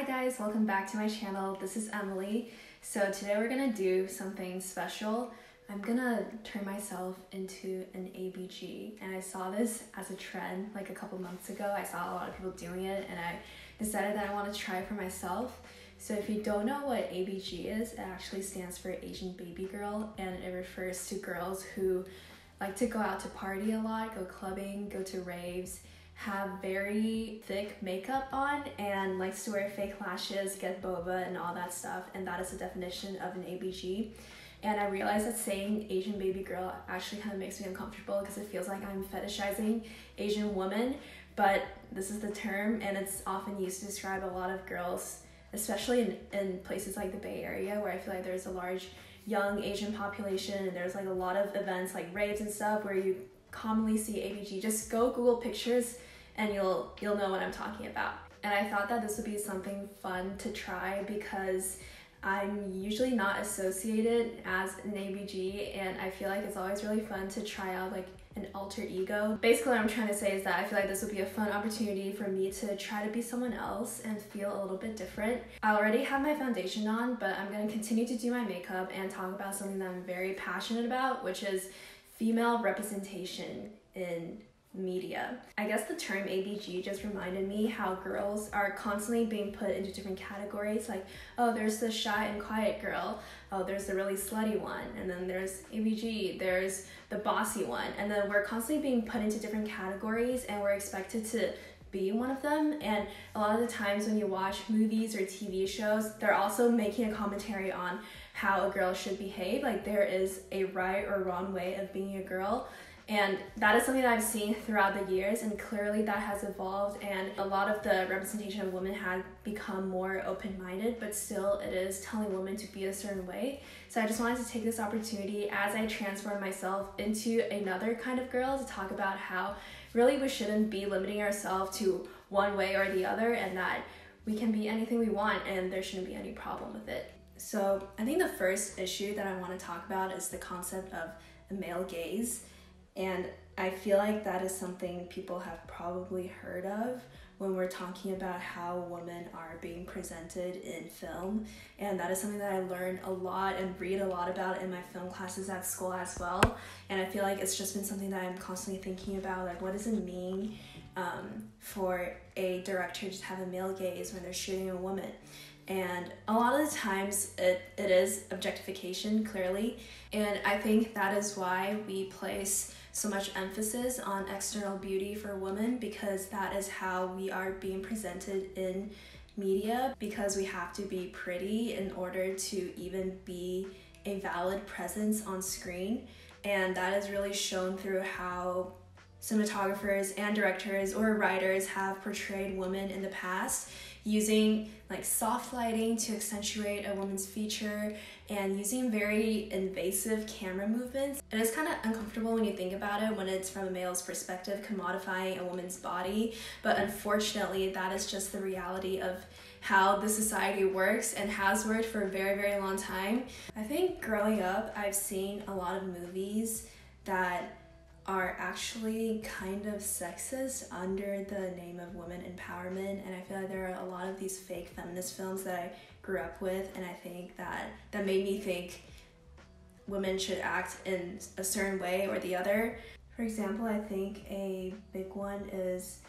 Hi guys, welcome back to my channel. This is Emily. So today we're gonna do something special. I'm gonna turn myself into an ABG, and I saw this as a trend like a couple months ago. I saw a lot of people doing it and I decided that I want to try it for myself. So if you don't know what ABG is, it actually stands for Asian baby girl, and it refers to girls who like to go out to party a lot, go clubbing, go to raves, have very thick makeup on, and likes to wear fake lashes, get boba and all that stuff, and that is the definition of an ABG. And I realized that saying Asian baby girl actually kind of makes me uncomfortable because it feels like I'm fetishizing Asian women, but this is the term and it's often used to describe a lot of girls, especially in places like the Bay Area, where I feel like there's a large young Asian population and there's like a lot of events like raves and stuff where you commonly see ABG. Just go Google pictures and you'll know what I'm talking about. And I thought that this would be something fun to try because I'm usually not associated as an ABG, and I feel like it's always really fun to try out like an alter ego. Basically what I'm trying to say is that I feel like this would be a fun opportunity for me to try to be someone else and feel a little bit different. I already have my foundation on, but I'm going to continue to do my makeup and talk about something that I'm very passionate about, which is female representation in media. I guess the term ABG just reminded me how girls are constantly being put into different categories, like, oh, there's the shy and quiet girl, oh, there's the really slutty one, and then there's ABG, there's the bossy one, and then we're constantly being put into different categories and we're expected to be one of them. And a lot of the times when you watch movies or TV shows, they're also making a commentary on how a girl should behave, like there is a right or wrong way of being a girl. And that is something that I've seen throughout the years, and clearly that has evolved, and a lot of the representation of women has become more open-minded, but still it is telling women to be a certain way. So I just wanted to take this opportunity as I transform myself into another kind of girl to talk about how really we shouldn't be limiting ourselves to one way or the other, and that we can be anything we want and there shouldn't be any problem with it. So I think the first issue that I want to talk about is the concept of the male gaze. And I feel like that is something people have probably heard of when we're talking about how women are being presented in film. And that is something that I learned a lot and read a lot about in my film classes at school as well. And I feel like it's just been something that I'm constantly thinking about, like what does it mean for a director to have a male gaze when they're shooting a woman? And a lot of the times it is objectification, clearly, and I think that is why we place so much emphasis on external beauty for women, because that is how we are being presented in media, because we have to be pretty in order to even be a valid presence on screen. And that is really shown through how cinematographers and directors or writers have portrayed women in the past, using like soft lighting to accentuate a woman's feature and using very invasive camera movements. It is kind of uncomfortable when you think about it, when it's from a male's perspective, commodifying a woman's body, but unfortunately that is just the reality of how the society works and has worked for a very, very long time. I think growing up, I've seen a lot of movies that are actually kind of sexist under the name of women empowerment, and I feel like there are a lot of these fake feminist films that I grew up with, and I think that made me think women should act in a certain way or the other. For example, I think a big one is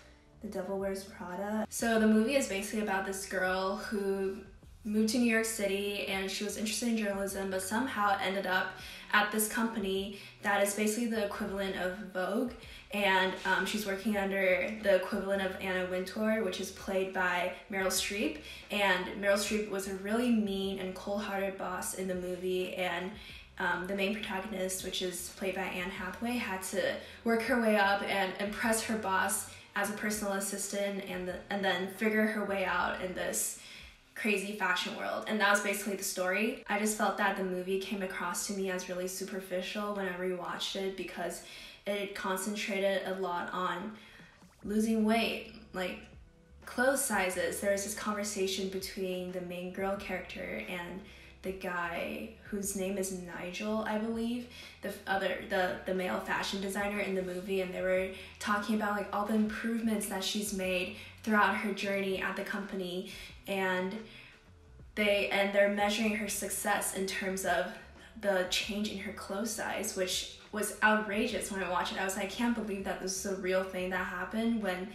The Devil Wears Prada. So the movie is basically about this girl who moved to New York City and she was interested in journalism, but somehow ended up at this company that is basically the equivalent of Vogue, and she's working under the equivalent of Anna Wintour, which is played by Meryl Streep. And Meryl Streep was a really mean and cold-hearted boss in the movie, and the main protagonist, which is played by Anne Hathaway, had to work her way up and impress her boss as a personal assistant, and then figure her way out in this crazy fashion world. And that was basically the story. I just felt that the movie came across to me as really superficial when I rewatched it, because it concentrated a lot on losing weight, like clothes sizes. There was this conversation between the main girl character and the guy whose name is Nigel, I believe, the male fashion designer in the movie, and they were talking about like all the improvements that she's made throughout her journey at the company. and they're measuring her success in terms of the change in her clothes size, which was outrageous when I watched it. I was like, I can't believe that this is a real thing that happened when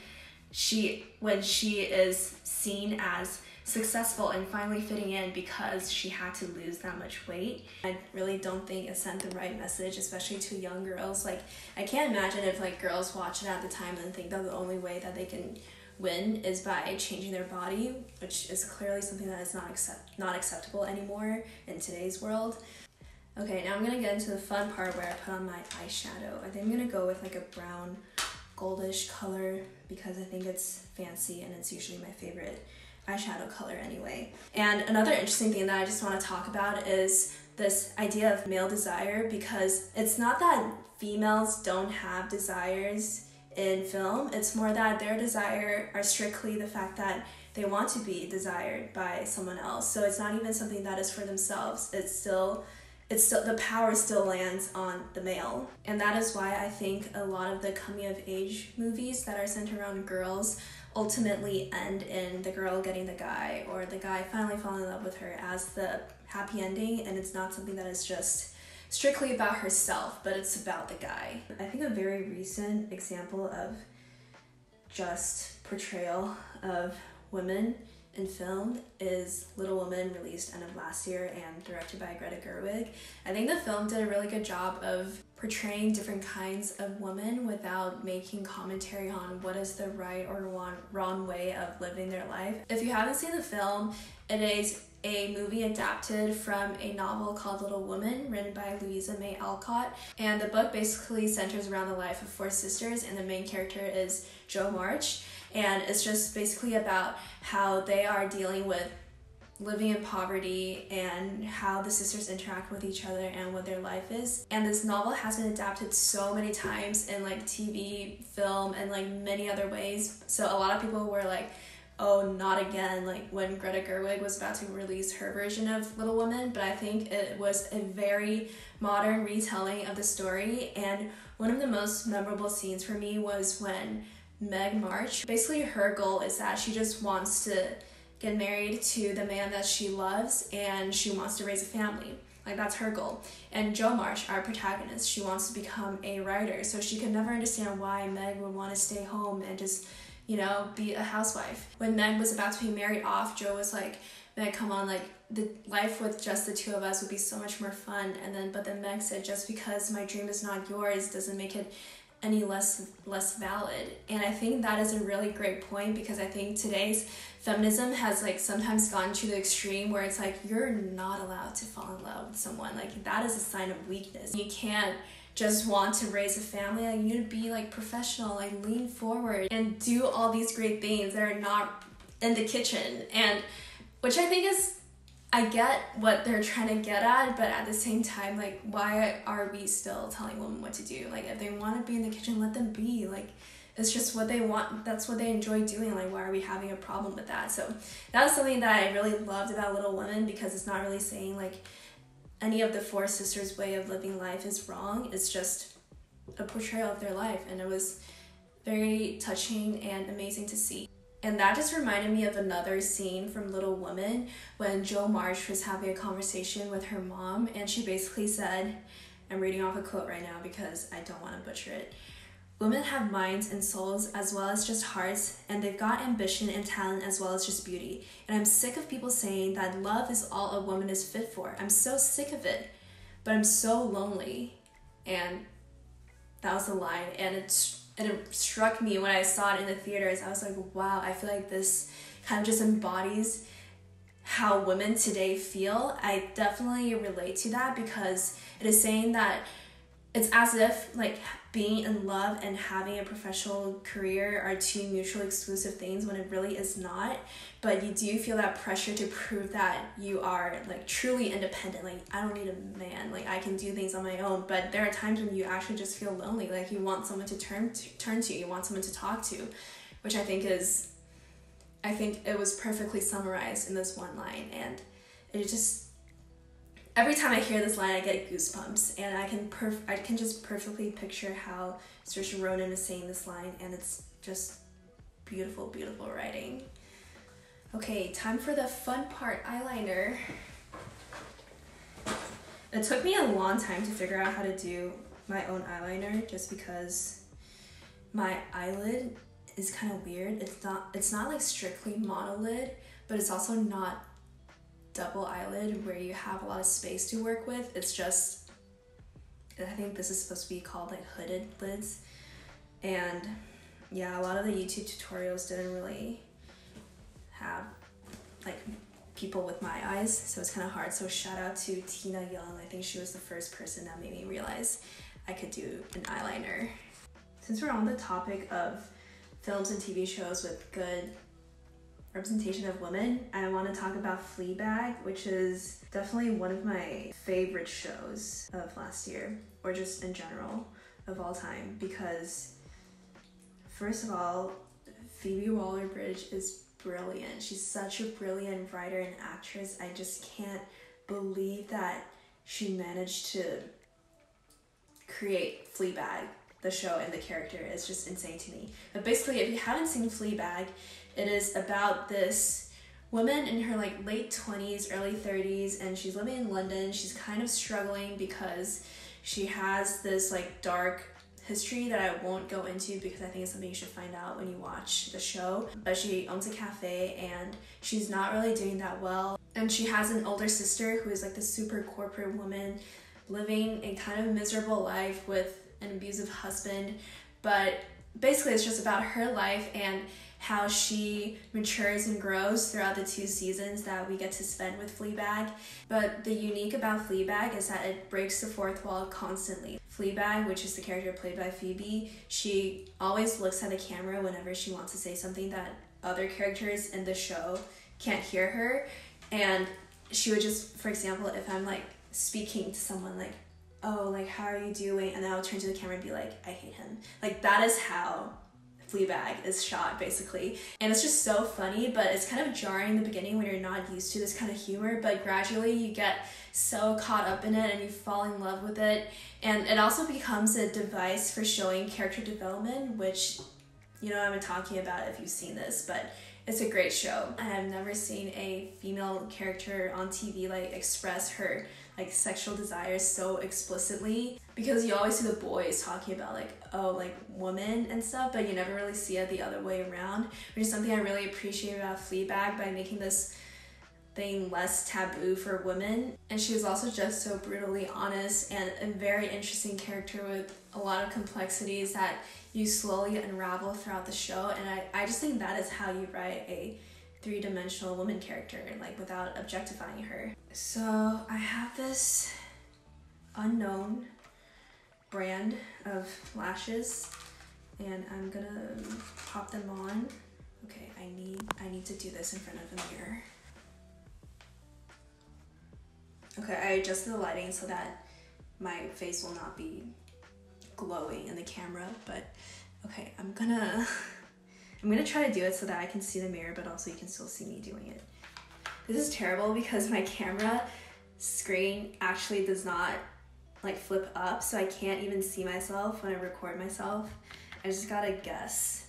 she is seen as successful and finally fitting in because she had to lose that much weight. I really don't think it sent the right message, especially to young girls. Like, I can't imagine if like girls watch it at the time and think that the only way that they can win is by changing their body, which is clearly something that is not acceptable anymore in today's world. Okay, now I'm gonna get into the fun part where I put on my eyeshadow. I think I'm gonna go with like a brown goldish color because I think it's fancy and it's usually my favorite eyeshadow color anyway. And another interesting thing that I just want to talk about is this idea of male desire, because it's not that females don't have desires in film, it's more that their desire are strictly the fact that they want to be desired by someone else. So it's not even something that is for themselves. It's still the power still lands on the male. And that is why I think a lot of the coming of age movies that are centered around girls ultimately end in the girl getting the guy, or the guy finally falling in love with her as the happy ending, and it's not something that is just strictly about herself, but it's about the guy. I think a very recent example of just portrayal of women in film is Little Women, released end of last year and directed by Greta Gerwig. I think the film did a really good job of portraying different kinds of women without making commentary on what is the right or wrong way of living their life. If you haven't seen the film, it is a movie adapted from a novel called Little Women, written by Louisa May Alcott. And the book basically centers around the life of 4 sisters, and the main character is Jo March. And it's just basically about how they are dealing with living in poverty and how the sisters interact with each other and what their life is. And this novel has been adapted so many times in like TV, film, and like many other ways. So a lot of people were like, oh, not again, like when Greta Gerwig was about to release her version of Little Women. But I think it was a very modern retelling of the story. And one of the most memorable scenes for me was when Meg March, basically her goal is that she just wants to get married to the man that she loves, and she wants to raise a family. Like, that's her goal. And Jo March, our protagonist, she wants to become a writer, so she could never understand why Meg would want to stay home and just, you know, be a housewife. When Meg was about to be married off, Jo was like, Meg, come on, like, the life with just the two of us would be so much more fun. But then Meg said, just because my dream is not yours doesn't make it any less valid. And I think that is a really great point, because I think today's feminism has like sometimes gone to the extreme where it's like, you're not allowed to fall in love with someone. Like, that is a sign of weakness. You can't just want to raise a family. Like, you need to be like professional, like lean forward and do all these great things that are not in the kitchen. And which I think is, I get what they're trying to get at, but at the same time, like, why are we still telling women what to do? Like, if they want to be in the kitchen, let them be. Like, it's just what they want. That's what they enjoy doing. Like, why are we having a problem with that? So that was something that I really loved about Little Women, because it's not really saying like any of the 4 sisters' way of living life is wrong. It's just a portrayal of their life, and it was very touching and amazing to see. And that just reminded me of another scene from Little Women when Jo March was having a conversation with her mom, and she basically said, I'm reading off a quote right now because I don't want to butcher it, "Women have minds and souls as well as just hearts, and they've got ambition and talent as well as just beauty. And I'm sick of people saying that love is all a woman is fit for. I'm so sick of it, but I'm so lonely." And that was the line, and it struck me when I saw it in the theaters. I was like, wow, I feel like this kind of just embodies how women today feel. I definitely relate to that, because it is saying that it's as if like being in love and having a professional career are 2 mutually exclusive things, when it really is not. But you do feel that pressure to prove that you are like truly independent. Like, I don't need a man, like I can do things on my own. But there are times when you actually just feel lonely, like you want someone to turn to, you want someone to talk to, which I think it was perfectly summarized in this one line. And it just, every time I hear this line, I get goosebumps, and I can just perfectly picture how Saoirse Ronan is saying this line, and it's just beautiful, beautiful writing. Okay, time for the fun part, eyeliner. It took me a long time to figure out how to do my own eyeliner just because my eyelid is kind of weird. It's not like strictly monolid, but it's also not double eyelid where you have a lot of space to work with. It's just, I think this is supposed to be called like hooded lids. And yeah, a lot of the YouTube tutorials didn't really have like people with my eyes, so it's kind of hard. So shout out to Tina Young. I think she was the first person that made me realize I could do an eyeliner. Since we're on the topic of films and TV shows with good representation of women, I want to talk about Fleabag, which is definitely one of my favorite shows of last year, or just in general of all time, because first of all, Phoebe Waller-Bridge is brilliant. She's such a brilliant writer and actress. I just can't believe that she managed to create Fleabag, the show, and the character. Is just insane to me. But basically, if you haven't seen Fleabag, it is about this woman in her like late 20s, early 30s, and she's living in London. She's kind of struggling because she has this like dark history that I won't go into because I think it's something you should find out when you watch the show. But she owns a cafe and she's not really doing that well. And she has an older sister who is like the super corporate woman living a kind of miserable life with an abusive husband. But basically it's just about her life and how she matures and grows throughout the 2 seasons that we get to spend with Fleabag. But the unique about Fleabag is that it breaks the fourth wall constantly. Fleabag, which is the character played by Phoebe, she always looks at the camera whenever she wants to say something that other characters in the show can't hear her. And she would just, for example, if I'm like speaking to someone like, oh, like, how are you doing? And then I'll turn to the camera and be like, I hate him. Like, that is how Fleabag is shot, basically. And it's just so funny, but it's kind of jarring in the beginning when you're not used to this kind of humor, but gradually you get so caught up in it and you fall in love with it. And it also becomes a device for showing character development, which, you know, I've been talking about if you've seen this, but it's a great show. And I've never seen a female character on TV like express her like sexual desires so explicitly, because you always see the boys talking about like, oh, like women and stuff, but you never really see it the other way around, which is something I really appreciate about Fleabag by making this thing less taboo for women. And she was also just so brutally honest and a very interesting character with a lot of complexities that you slowly unravel throughout the show. And I just think that is how you write a 3-dimensional woman character, like without objectifying her. So I have this unknown brand of lashes and I'm gonna pop them on. Okay, I need to do this in front of a mirror. Okay, I adjusted the lighting so that my face will not be glowing in the camera, but okay, I'm gonna try to do it so that I can see the mirror, but also you can still see me doing it. This is terrible because my camera screen actually does not like flip up, so I can't even see myself when I record myself. I just gotta guess,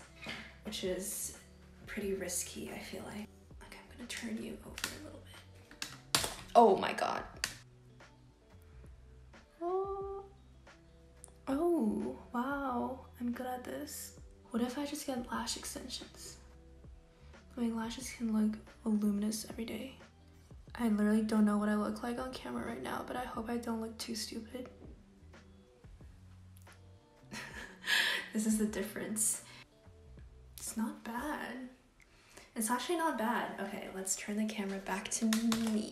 which is pretty risky, I feel like. Okay, I'm gonna turn you over a little bit. Oh my god. Oh, wow, I'm good at this. What if I just get lash extensions? My lashes can look voluminous every day. I literally don't know what I look like on camera right now, but I hope I don't look too stupid. This is the difference. It's not bad. It's actually not bad. Okay, let's turn the camera back to me.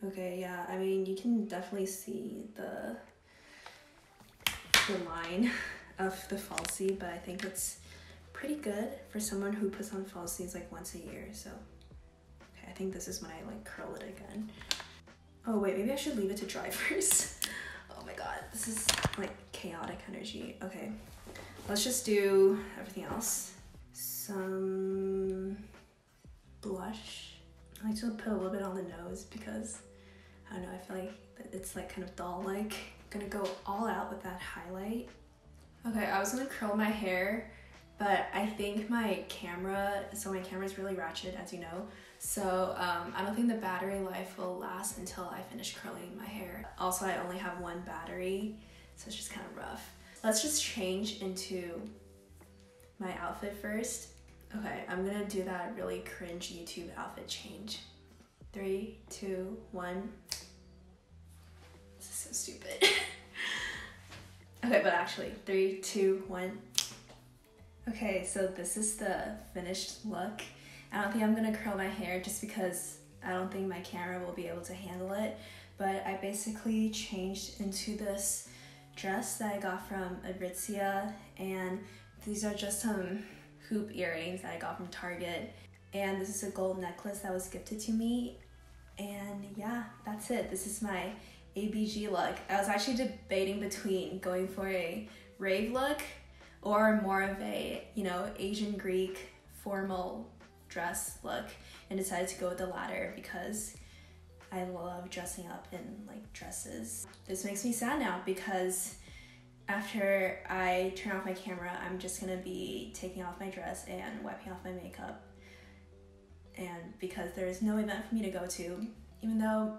Okay, yeah, I mean, you can definitely see the line of the falsie, but I think it's pretty good for someone who puts on falsies like once a year. So okay, I think this is when I like curl it again. Oh wait, maybe I should leave it to dry first. Oh my god, this is like chaotic energy. Okay, let's just do everything else. Some blush. I like to put a little bit on the nose because I don't know, I feel like it's like kind of doll-like. I'm gonna go all out with that highlight. Okay, I was gonna curl my hair but I think my camera is really ratchet, as you know, so I don't think the battery life will last until I finish curling my hair. Also, I only have one battery, so it's just kind of rough. Let's just change into my outfit first. Okay, I'm gonna do that really cringe YouTube outfit change. 3, 2, 1. This is so stupid. Okay, but actually, 3, 2, 1. Okay, so this is the finished look. I don't think I'm gonna curl my hair just because I don't think my camera will be able to handle it, but I basically changed into this dress that I got from Aritzia, and these are just some hoop earrings that I got from Target, and this is a gold necklace that was gifted to me, and yeah, that's it. This is my ABG look. I was actually debating between going for a rave look or more of a, you know, Asian Greek formal dress look, and decided to go with the latter because I love dressing up in like dresses. This makes me sad now because after I turn off my camera, I'm just gonna be taking off my dress and wiping off my makeup, and because there's no event for me to go to, even though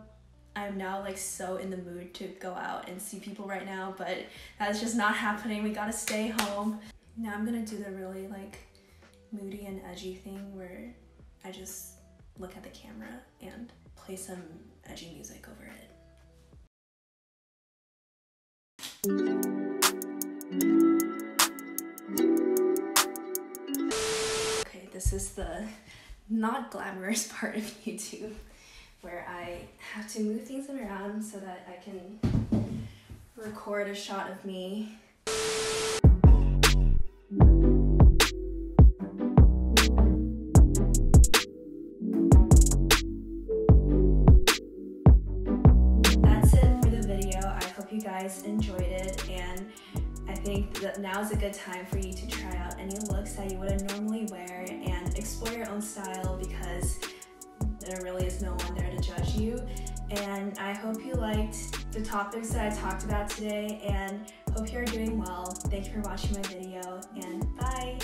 I'm now like so in the mood to go out and see people right now, but that's just not happening. We gotta stay home. Now I'm gonna do the really like moody and edgy thing where I just look at the camera and play some edgy music over it. Okay, this is the not glamorous part of YouTube, where I have to move things around so that I can record a shot of me. That's it for the video. I hope you guys enjoyed it, and I think that now is a good time for you to try out any looks that you wouldn't normally wear and explore your own style, because there really is no one there to judge you. And I hope you liked the topics that I talked about today, and hope you're doing well. Thank you for watching my video, and bye!